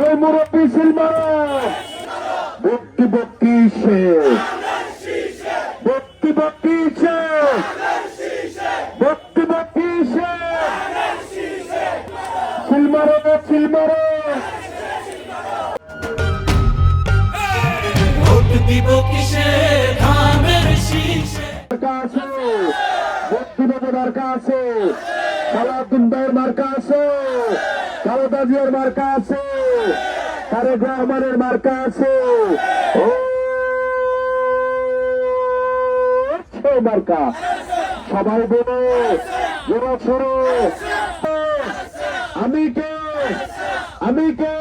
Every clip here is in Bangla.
ওই মুরব্বী সিলমারা বক্তি বক্তি সে বক্তি বক্তি সে বক্তি বক্তি সে সিলমারা সিলমারা দিব কিসে ধামের শীষে মার্কা আছে বক্তব্য মার্কা আছে সালাউদ্দিন ভাইয়ের মার্কা আছে খালেদা জিয়ার মার্কা আছে তারেক রহমানের মার্কা আছে মার্কা সবাই বলো জোরে ছোড়ো আমি কে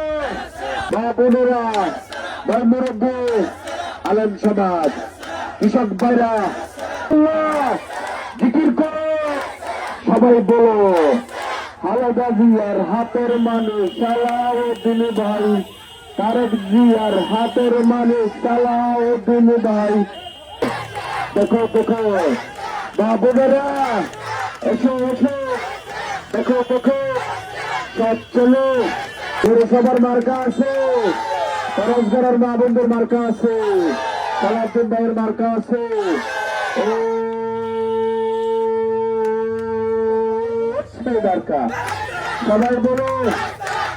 বা বোনেরা বা মুরব্বী আলেম সমাজ কৃষক ভাইরা জিকির করো সবাই বলো খালেদা জিয়ার হাতের মানুষ সালাউদ্দিন ভাই তারেক জিয়ার হাতের মানুষ সালাউদ্দিন ভাই দেখো দেখো বাবুরা এসো এসো দেখো দেখো সব চলো পৌরসভার মার্কা আছে করজগাড়ার মা বোনদের মার্কা আছে সালাউদ্দিন ভাইয়ের মার্কা আছে মার্কা সবাই বলো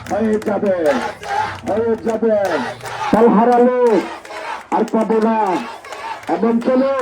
হয়ে যাবে কাল হারালো আর পাবো না এমন চলো